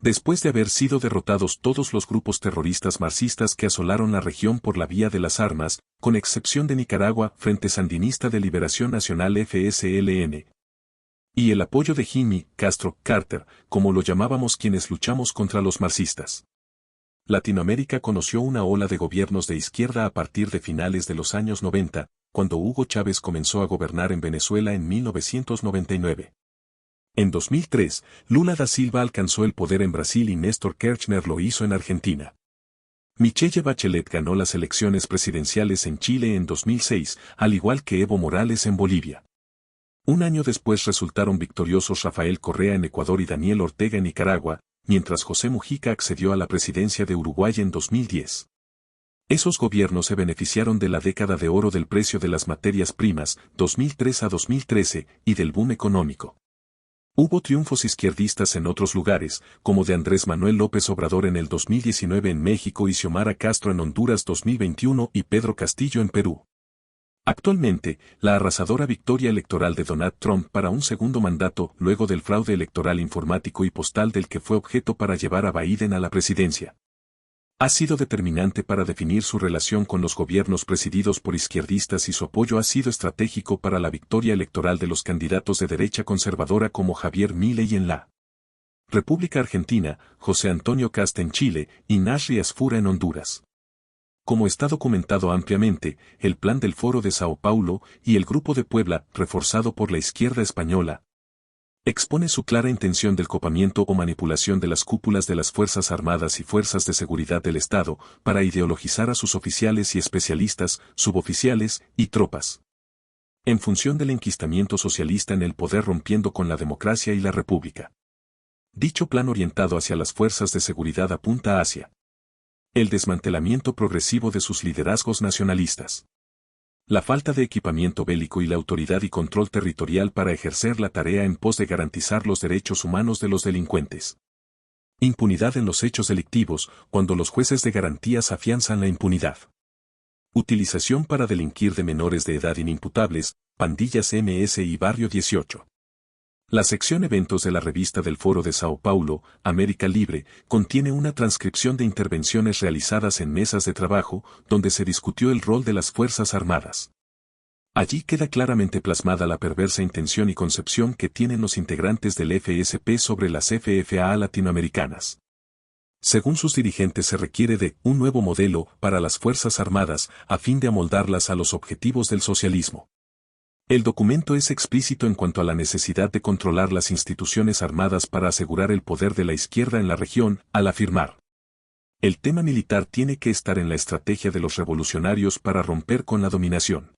Después de haber sido derrotados todos los grupos terroristas marxistas que asolaron la región por la vía de las armas, con excepción de Nicaragua, Frente Sandinista de Liberación Nacional FSLN, y el apoyo de Jimmy Castro Carter, como lo llamábamos quienes luchamos contra los marxistas. Latinoamérica conoció una ola de gobiernos de izquierda a partir de finales de los años 90, cuando Hugo Chávez comenzó a gobernar en Venezuela en 1999. En 2003, Lula da Silva alcanzó el poder en Brasil y Néstor Kirchner lo hizo en Argentina. Michelle Bachelet ganó las elecciones presidenciales en Chile en 2006, al igual que Evo Morales en Bolivia. Un año después resultaron victoriosos Rafael Correa en Ecuador y Daniel Ortega en Nicaragua, mientras José Mujica accedió a la presidencia de Uruguay en 2010. Esos gobiernos se beneficiaron de la década de oro del precio de las materias primas, 2003 a 2013, y del boom económico. Hubo triunfos izquierdistas en otros lugares, como de Andrés Manuel López Obrador en el 2019 en México y Xiomara Castro en Honduras 2021 y Pedro Castillo en Perú. Actualmente, la arrasadora victoria electoral de Donald Trump para un segundo mandato luego del fraude electoral informático y postal del que fue objeto para llevar a Biden a la presidencia, ha sido determinante para definir su relación con los gobiernos presididos por izquierdistas y su apoyo ha sido estratégico para la victoria electoral de los candidatos de derecha conservadora como Javier Milei en la República Argentina, José Antonio Kast en Chile y Nasri Asfura en Honduras. Como está documentado ampliamente, el plan del Foro de Sao Paulo y el Grupo de Puebla, reforzado por la izquierda española, expone su clara intención del copamiento o manipulación de las cúpulas de las Fuerzas Armadas y Fuerzas de Seguridad del Estado para ideologizar a sus oficiales y especialistas, suboficiales y tropas, en función del enquistamiento socialista en el poder rompiendo con la democracia y la república. Dicho plan orientado hacia las fuerzas de seguridad apunta hacia el desmantelamiento progresivo de sus liderazgos nacionalistas, la falta de equipamiento bélico y la autoridad y control territorial para ejercer la tarea en pos de garantizar los derechos humanos de los delincuentes. Impunidad en los hechos delictivos, cuando los jueces de garantías afianzan la impunidad. Utilización para delinquir de menores de edad inimputables, pandillas MS y Barrio 18. La sección Eventos de la revista del Foro de Sao Paulo, América Libre, contiene una transcripción de intervenciones realizadas en mesas de trabajo, donde se discutió el rol de las Fuerzas Armadas. Allí queda claramente plasmada la perversa intención y concepción que tienen los integrantes del FSP sobre las FFA latinoamericanas. Según sus dirigentes se requiere de un nuevo modelo para las Fuerzas Armadas a fin de amoldarlas a los objetivos del socialismo. El documento es explícito en cuanto a la necesidad de controlar las instituciones armadas para asegurar el poder de la izquierda en la región, al afirmar: el tema militar tiene que estar en la estrategia de los revolucionarios para romper con la dominación.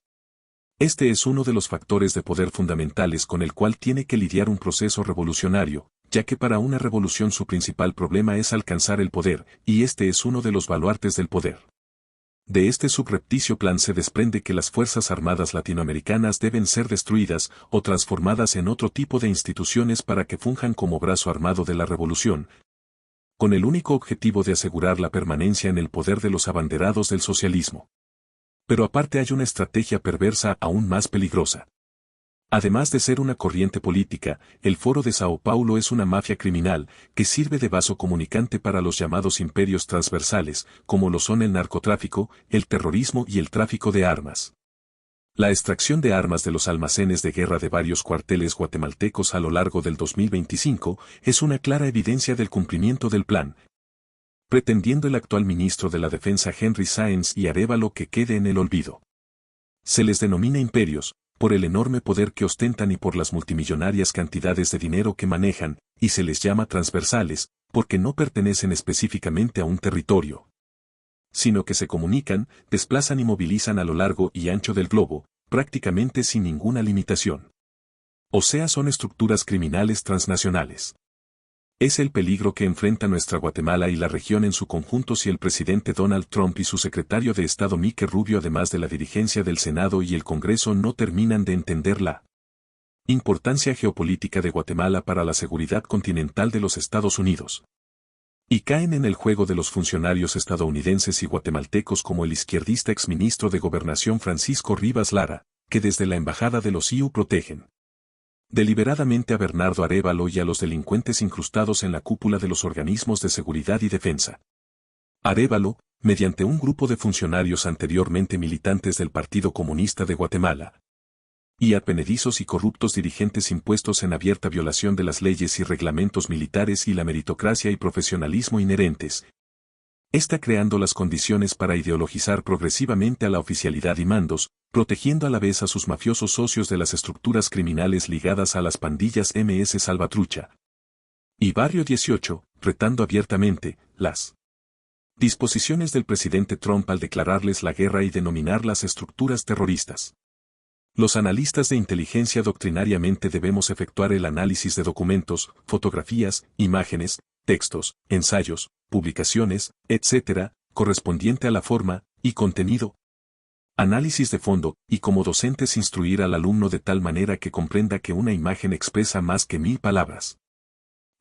Este es uno de los factores de poder fundamentales con el cual tiene que lidiar un proceso revolucionario, ya que para una revolución su principal problema es alcanzar el poder, y este es uno de los baluartes del poder. De este subrepticio plan se desprende que las Fuerzas Armadas latinoamericanas deben ser destruidas o transformadas en otro tipo de instituciones para que funjan como brazo armado de la revolución, con el único objetivo de asegurar la permanencia en el poder de los abanderados del socialismo. Pero aparte hay una estrategia perversa aún más peligrosa. Además de ser una corriente política, el Foro de Sao Paulo es una mafia criminal que sirve de vaso comunicante para los llamados imperios transversales, como lo son el narcotráfico, el terrorismo y el tráfico de armas. La extracción de armas de los almacenes de guerra de varios cuarteles guatemaltecos a lo largo del 2025 es una clara evidencia del cumplimiento del plan, pretendiendo el actual ministro de la Defensa Henry Sáenz y Arévalo que quede en el olvido. Se les denomina imperios, por el enorme poder que ostentan y por las multimillonarias cantidades de dinero que manejan, y se les llama transversales, porque no pertenecen específicamente a un territorio, sino que se comunican, desplazan y movilizan a lo largo y ancho del globo, prácticamente sin ninguna limitación. O sea, son estructuras criminales transnacionales. Es el peligro que enfrenta nuestra Guatemala y la región en su conjunto si el presidente Donald Trump y su secretario de Estado Mike Rubio, además de la dirigencia del Senado y el Congreso, no terminan de entender la importancia geopolítica de Guatemala para la seguridad continental de los Estados Unidos. Y caen en el juego de los funcionarios estadounidenses y guatemaltecos como el izquierdista exministro de Gobernación Francisco Rivas Lara, que desde la Embajada de los IU protegen deliberadamente a Bernardo Arévalo y a los delincuentes incrustados en la cúpula de los organismos de seguridad y defensa. Arévalo, mediante un grupo de funcionarios anteriormente militantes del Partido Comunista de Guatemala, y advenedizos y corruptos dirigentes impuestos en abierta violación de las leyes y reglamentos militares y la meritocracia y profesionalismo inherentes, está creando las condiciones para ideologizar progresivamente a la oficialidad y mandos, protegiendo a la vez a sus mafiosos socios de las estructuras criminales ligadas a las pandillas MS Salvatrucha y Barrio 18, retando abiertamente las disposiciones del presidente Trump al declararles la guerra y denominarlas estructuras terroristas. Los analistas de inteligencia doctrinariamente debemos efectuar el análisis de documentos, fotografías, imágenes, textos, ensayos, publicaciones, etc., correspondiente a la forma y contenido. Análisis de fondo, y como docentes instruir al alumno de tal manera que comprenda que una imagen expresa más que 1000 palabras.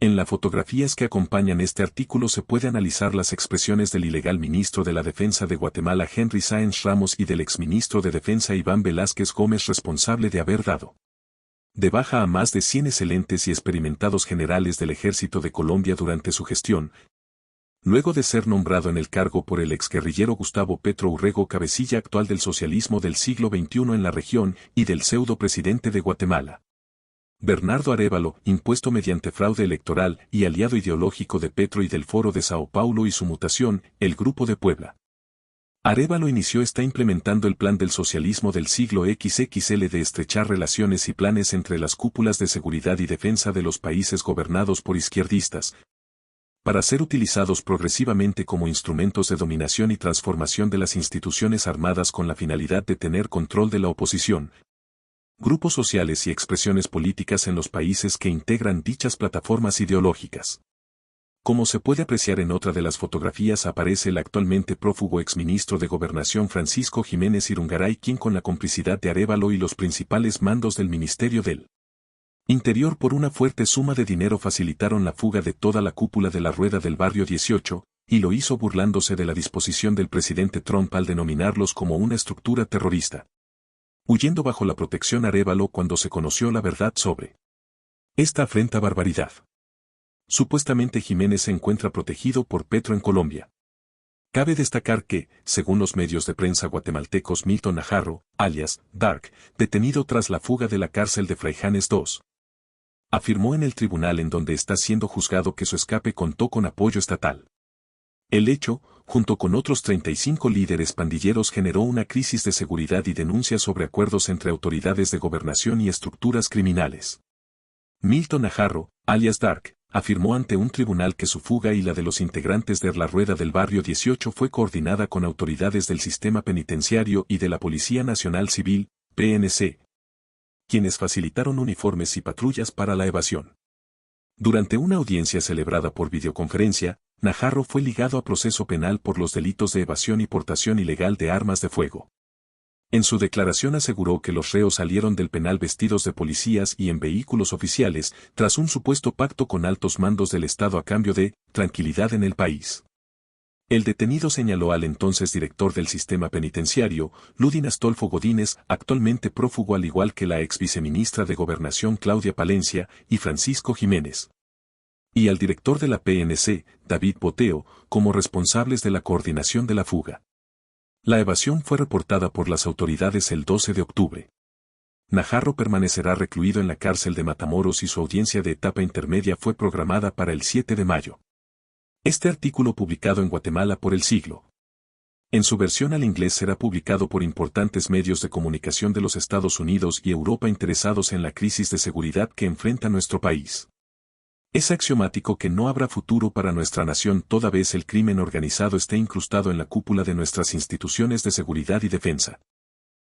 En las fotografías que acompañan este artículo se puede analizar las expresiones del ilegal ministro de la Defensa de Guatemala Henry Sáenz Ramos y del exministro de Defensa Iván Velázquez Gómez, responsable de haber dado de baja a más de 100 excelentes y experimentados generales del Ejército de Colombia durante su gestión, luego de ser nombrado en el cargo por el exguerrillero Gustavo Petro Urrego, cabecilla actual del socialismo del siglo XXI en la región y del pseudo presidente de Guatemala. Bernardo Arévalo, impuesto mediante fraude electoral y aliado ideológico de Petro y del Foro de Sao Paulo y su mutación, el Grupo de Puebla. Arévalo está implementando el plan del socialismo del siglo XXL de estrechar relaciones y planes entre las cúpulas de seguridad y defensa de los países gobernados por izquierdistas, para ser utilizados progresivamente como instrumentos de dominación y transformación de las instituciones armadas con la finalidad de tener control de la oposición, grupos sociales y expresiones políticas en los países que integran dichas plataformas ideológicas. Como se puede apreciar en otra de las fotografías, aparece el actualmente prófugo exministro de Gobernación Francisco Jiménez Irungaray, quien con la complicidad de Arévalo y los principales mandos del Ministerio del Interior por una fuerte suma de dinero facilitaron la fuga de toda la cúpula de la Rueda del Barrio 18, y lo hizo burlándose de la disposición del presidente Trump al denominarlos como una estructura terrorista. Huyendo bajo la protección Arévalo cuando se conoció la verdad sobre esta afrenta barbaridad. Supuestamente Jiménez se encuentra protegido por Petro en Colombia. Cabe destacar que, según los medios de prensa guatemaltecos, Milton Najarro, alias Dark, detenido tras la fuga de la cárcel de Fraijanes II, afirmó en el tribunal en donde está siendo juzgado que su escape contó con apoyo estatal. El hecho, junto con otros 35 líderes pandilleros, generó una crisis de seguridad y denuncias sobre acuerdos entre autoridades de gobernación y estructuras criminales. Milton Najarro, alias Dark, afirmó ante un tribunal que su fuga y la de los integrantes de la Rueda del Barrio 18 fue coordinada con autoridades del sistema penitenciario y de la Policía Nacional Civil, PNC, quienes facilitaron uniformes y patrullas para la evasión. Durante una audiencia celebrada por videoconferencia, Najarro fue ligado a proceso penal por los delitos de evasión y portación ilegal de armas de fuego. En su declaración aseguró que los reos salieron del penal vestidos de policías y en vehículos oficiales, tras un supuesto pacto con altos mandos del Estado a cambio de tranquilidad en el país. El detenido señaló al entonces director del sistema penitenciario, Ludin Astolfo Godínez, actualmente prófugo al igual que la ex viceministra de Gobernación Claudia Palencia y Francisco Jiménez, y al director de la PNC, David Boteo, como responsables de la coordinación de la fuga. La evasión fue reportada por las autoridades el 12 de octubre. Najarro permanecerá recluido en la cárcel de Matamoros y su audiencia de etapa intermedia fue programada para el 7 de mayo. Este artículo, publicado en Guatemala por El Siglo, en su versión al inglés, será publicado por importantes medios de comunicación de los Estados Unidos y Europa interesados en la crisis de seguridad que enfrenta nuestro país. Es axiomático que no habrá futuro para nuestra nación toda vez el crimen organizado esté incrustado en la cúpula de nuestras instituciones de seguridad y defensa.